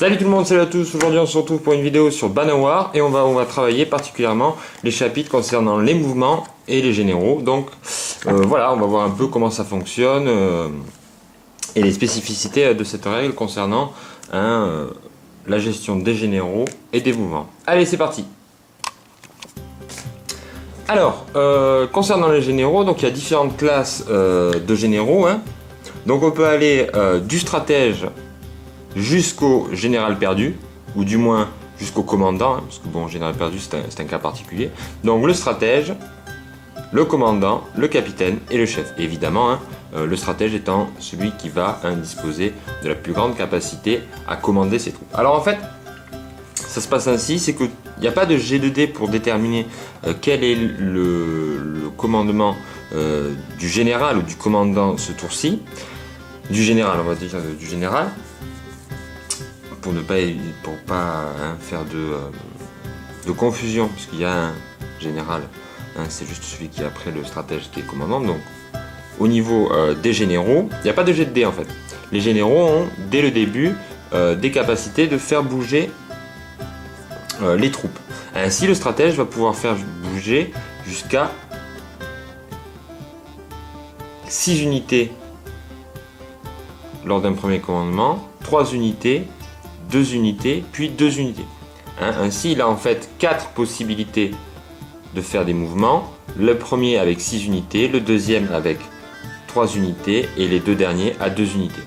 Salut tout le monde, salut à tous. Aujourd'hui on se retrouve pour une vidéo sur Bannerwar et on va travailler particulièrement les chapitres concernant les mouvements et les généraux. Donc voilà, on va voir un peu comment ça fonctionne et les spécificités de cette règle concernant la gestion des généraux et des mouvements. Allez, c'est parti. Alors, concernant les généraux, donc il y a différentes classes de généraux. Donc on peut aller du stratège jusqu'au général perdu, ou du moins jusqu'au commandant, parce que bon, général perdu c'est un cas particulier. Donc le stratège, le commandant, le capitaine et le chef. Et évidemment, le stratège étant celui qui va disposer de la plus grande capacité à commander ses troupes. Alors en fait, ça se passe ainsi, c'est qu'il n'y a pas de jet de dés pour déterminer quel est le commandement du général ou du commandant ce tour-ci. Du général, on va dire du général. Pour pas faire de confusion, puisqu'il y a un général, c'est juste celui qui est après le stratège qui est commandant. Donc au niveau des généraux, il n'y a pas de jet de dés en fait. Les généraux ont dès le début des capacités de faire bouger les troupes. Ainsi le stratège va pouvoir faire bouger jusqu'à 6 unités lors d'un premier commandement, 3 unités, 2 unités, puis 2 unités. Ainsi, il a en fait 4 possibilités de faire des mouvements. Le premier avec 6 unités, le deuxième avec 3 unités et les deux derniers à 2 unités.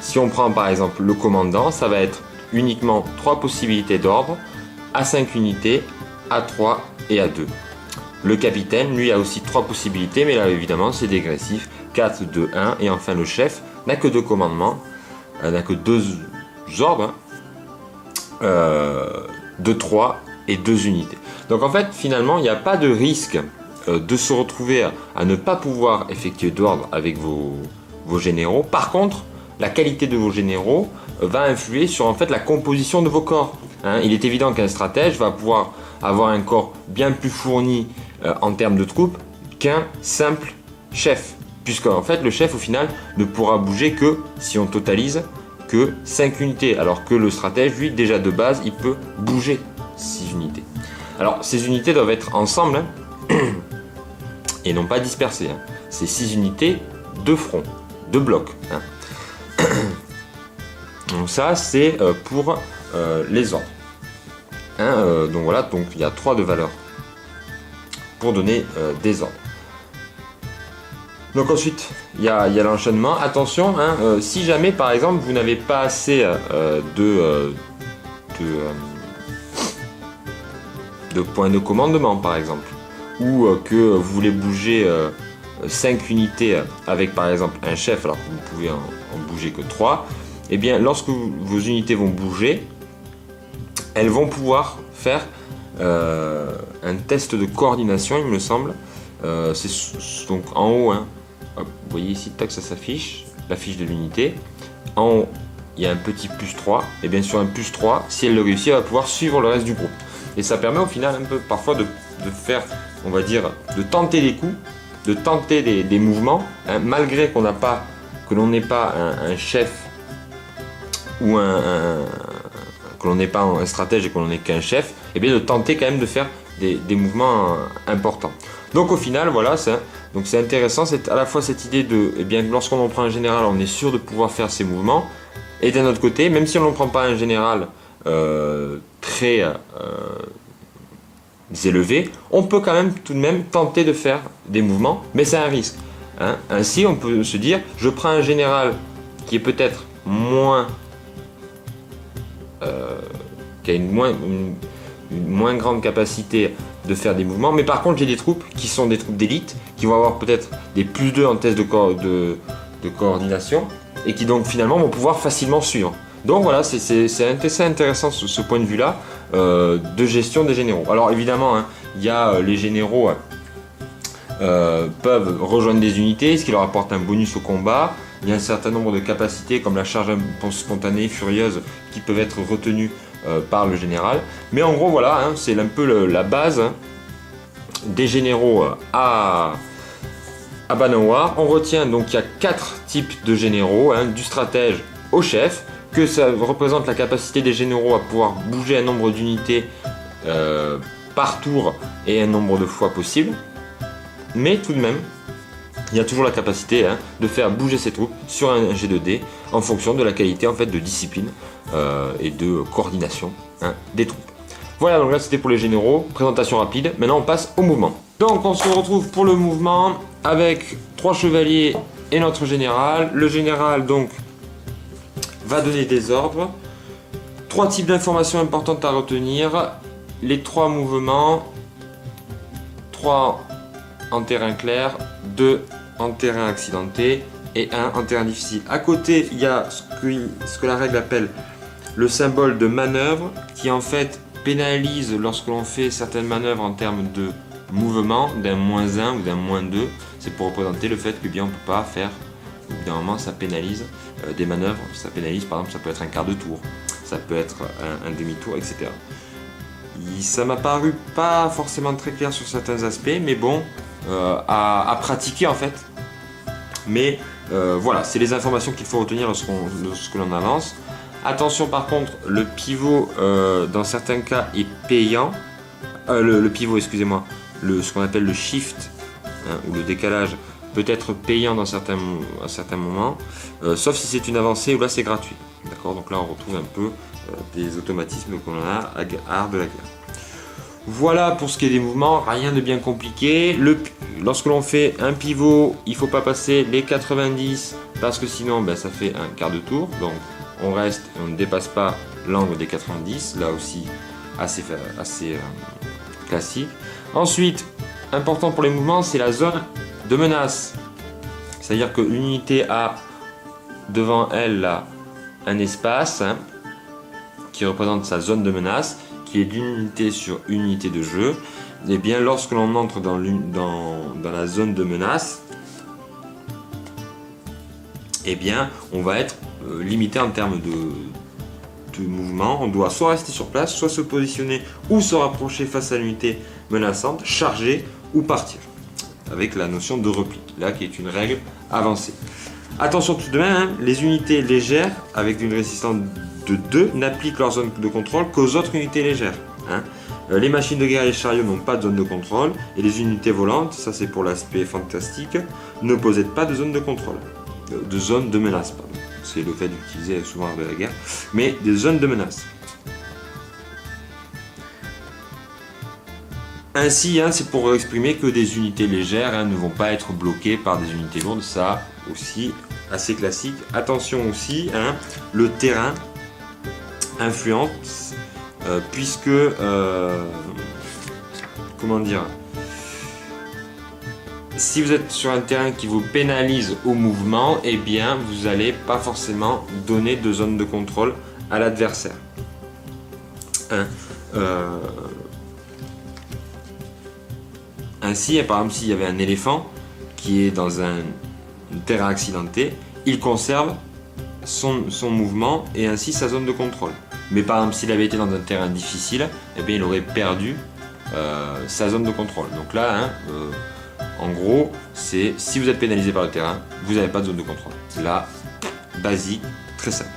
Si on prend par exemple le commandant, ça va être uniquement 3 possibilités d'ordre, à 5 unités, à 3 et à 2. Le capitaine, lui, a aussi 3 possibilités, mais là évidemment c'est dégressif, 4, 2, 1. Et enfin le chef n'a que 2 commandements, n'a que 2 ordres, 2, 3 et 2 unités. Donc en fait finalement il n'y a pas de risque de se retrouver à ne pas pouvoir effectuer d'ordre avec vos généraux. Par contre, la qualité de vos généraux va influer sur en fait la composition de vos corps. Il est évident qu'un stratège va pouvoir avoir un corps bien plus fourni en termes de troupes qu'un simple chef, puisque en fait le chef au final ne pourra bouger que, si on totalise, que 5 unités, alors que le stratège, lui, déjà de base, il peut bouger 6 unités. Alors, ces unités doivent être ensemble, et non pas dispersées. C'est 6 unités de front, de bloc. Donc ça, c'est pour les ordres. Donc voilà, donc il y a 3 de valeurs pour donner des ordres. Donc ensuite, il y a l'enchaînement. Attention, si jamais par exemple vous n'avez pas assez de points de commandement par exemple, ou que vous voulez bouger 5 unités avec par exemple un chef alors que vous ne pouvez en bouger que 3, et bien lorsque vos unités vont bouger, elles vont pouvoir faire un test de coordination, il me semble. C'est donc en haut, vous voyez ici, tac, ça s'affiche, la fiche de l'unité. En haut, il y a un petit plus 3, et bien sur un plus 3, si elle le réussit, elle va pouvoir suivre le reste du groupe. Et ça permet au final un peu parfois de faire, on va dire, de tenter des coups, de tenter des mouvements, malgré que l'on n'ait pas un chef ou que l'on n'ait pas un stratège et que l'on n'ait qu'un chef, et bien de tenter quand même de faire des mouvements importants. Donc au final, voilà, c'est intéressant, c'est à la fois cette idée de, lorsqu'on en prend un général, on est sûr de pouvoir faire ces mouvements, et d'un autre côté, même si on ne prend pas un général très élevé, on peut quand même tout de même tenter de faire des mouvements, mais c'est un risque. Ainsi, on peut se dire, je prends un général qui est peut-être qui a une moins grande capacité de faire des mouvements, mais par contre j'ai des troupes qui sont des troupes d'élite, qui vont avoir peut-être des plus 2 en test de coordination, et qui donc finalement vont pouvoir facilement suivre. Donc voilà, c'est intéressant ce point de vue là de gestion des généraux. Alors évidemment, il y a les généraux peuvent rejoindre des unités, ce qui leur apporte un bonus au combat. Il y a un certain nombre de capacités comme la charge spontanée, furieuse, qui peuvent être retenues par le général. Mais en gros voilà, c'est un peu la base des généraux à Bannerwar. On retient donc qu'il y a 4 types de généraux, du stratège au chef, que ça représente la capacité des généraux à pouvoir bouger un nombre d'unités par tour et un nombre de fois possible. Mais tout de même, il y a toujours la capacité de faire bouger ses troupes sur un G2D en fonction de la qualité en fait, de discipline et de coordination des troupes. Voilà, donc là c'était pour les généraux, présentation rapide. Maintenant on passe au mouvement. Donc on se retrouve pour le mouvement avec 3 chevaliers et notre général. Le général donc va donner des ordres. 3 types d'informations importantes à retenir. Les 3 mouvements, 3 en terrain clair, 2 en terrain accidenté et 1 en terrain difficile. À côté, il y a ce que la règle appelle le symbole de manœuvre qui en fait pénalise lorsque l'on fait certaines manœuvres en termes de mouvement d'un -1 ou d'un -2. C'est pour représenter le fait que bien on ne peut pas faire, au bout d'un moment ça pénalise des manœuvres. Ça pénalise par exemple, ça peut être un quart de tour, ça peut être un demi-tour, etc. Ça m'a paru pas forcément très clair sur certains aspects, mais bon, à pratiquer en fait. Mais voilà, c'est les informations qu'il faut retenir lorsque l'on avance. Attention par contre, le pivot dans certains cas est payant. Le pivot, excusez-moi, ce qu'on appelle le shift ou le décalage peut être payant à certains moments, sauf si c'est une avancée où là c'est gratuit. D'accord, donc là on retrouve un peu des automatismes qu'on a à Art de la guerre. Voilà pour ce qui est des mouvements, rien de bien compliqué. Lorsque l'on fait un pivot, il ne faut pas passer les 90 parce que sinon ça fait un quart de tour. Donc on reste et on ne dépasse pas l'angle des 90, là aussi assez classique. Ensuite, important pour les mouvements, c'est la zone de menace. C'est-à-dire que l'unité a devant elle là, un espace qui représente sa zone de menace, qui est d'une unité sur une unité de jeu. Et bien lorsque l'on entre dans la zone de menace, et bien on va être limité en termes de mouvement. On doit soit rester sur place, soit se positionner ou se rapprocher face à l'unité menaçante, charger ou partir, avec la notion de repli, là qui est une règle avancée. Attention tout de même, les unités légères avec une résistance de 2 n'appliquent leur zone de contrôle qu'aux autres unités légères. Les machines de guerre et les chariots n'ont pas de zone de contrôle, et les unités volantes, ça c'est pour l'aspect fantastique, ne possèdent pas de zone de contrôle, de zone de menace, pardon. C'est le cas d'utiliser souvent de la guerre, mais des zones de menace. Ainsi, c'est pour exprimer que des unités légères ne vont pas être bloquées par des unités lourdes, ça aussi assez classique. Attention aussi, le terrain influence, puisque, comment dire, si vous êtes sur un terrain qui vous pénalise au mouvement, eh bien vous n'allez pas forcément donner de zone de contrôle à l'adversaire. Ainsi, par exemple, s'il y avait un éléphant qui est dans un terrain accidenté, il conserve son mouvement et ainsi sa zone de contrôle. Mais par exemple, s'il avait été dans un terrain difficile, eh bien, il aurait perdu sa zone de contrôle. Donc là, en gros, c'est si vous êtes pénalisé par le terrain, vous n'avez pas de zone de contrôle. Là, basique, très simple.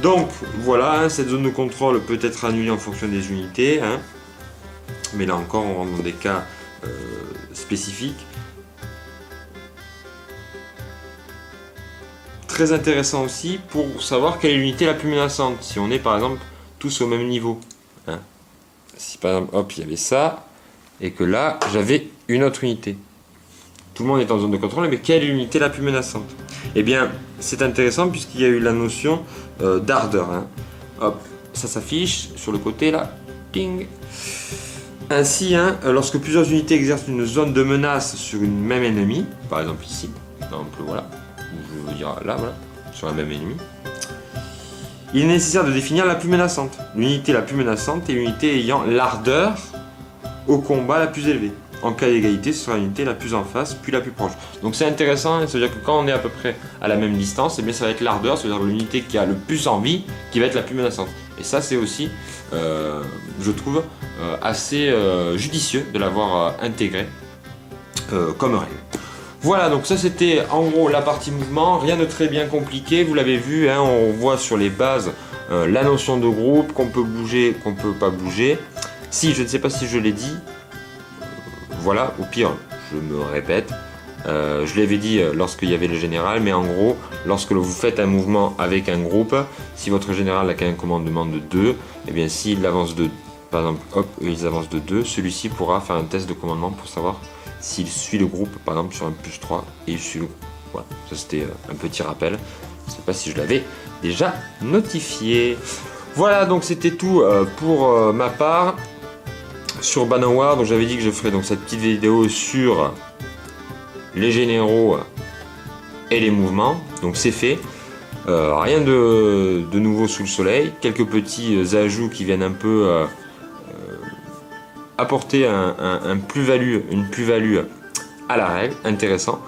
Donc voilà, cette zone de contrôle peut être annulée en fonction des unités. Mais là encore, on rentre dans des cas spécifiques. Très intéressant aussi pour savoir quelle est l'unité la plus menaçante. Si on est par exemple tous au même niveau. Si par exemple, hop, il y avait ça, et que là, j'avais une autre unité. Tout le monde est en zone de contrôle, mais quelle est l'unité la plus menaçante? Eh bien, c'est intéressant puisqu'il y a eu la notion d'ardeur. Hop, ça s'affiche sur le côté là. Ping. Ainsi, lorsque plusieurs unités exercent une zone de menace sur une même ennemie, par exemple ici, par exemple voilà, ou je veux dire là, voilà, sur un même ennemi, il est nécessaire de définir la plus menaçante. L'unité la plus menaçante est l'unité ayant l'ardeur au combat la plus élevée. En cas d'égalité, ce sera l'unité la plus en face, puis la plus proche. Donc c'est intéressant, c'est-à-dire que quand on est à peu près à la même distance, eh bien ça va être l'ardeur, c'est-à-dire l'unité qui a le plus envie, qui va être la plus menaçante. Et ça c'est aussi, je trouve, assez judicieux de l'avoir intégré comme règle. Voilà, donc ça c'était en gros la partie mouvement, rien de très bien compliqué, vous l'avez vu, hein, on voit sur les bases la notion de groupe, qu'on peut bouger, qu'on peut pas bouger. Si, je ne sais pas si je l'ai dit, voilà, au pire, je me répète, je l'avais dit lorsqu'il y avait le général, mais en gros, lorsque vous faites un mouvement avec un groupe, si votre général a qu'un commandement de 2, et bien s'il avance de, par exemple, hop, ils avancent de 2, celui-ci pourra faire un test de commandement pour savoir s'il suit le groupe, par exemple sur un +3, et il suit le groupe. Voilà, ça c'était un petit rappel. Je ne sais pas si je l'avais déjà notifié. Voilà, donc c'était tout pour ma part sur Banowar. Donc j'avais dit que je ferais donc cette petite vidéo sur les généraux et les mouvements. Donc c'est fait. Rien de nouveau sous le soleil. Quelques petits ajouts qui viennent un peu apporter une plus-value à la règle, intéressant.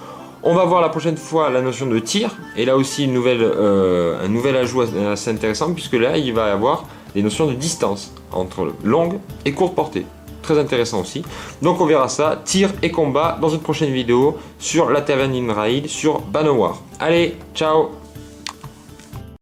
On va voir la prochaine fois la notion de tir, et là aussi un nouvel ajout assez intéressant, puisque là il va y avoir des notions de distance entre longue et courte portée. Très intéressant aussi. Donc on verra ça, tir et combat, dans une prochaine vidéo sur la taverne in Raid sur Banowar. Allez, ciao!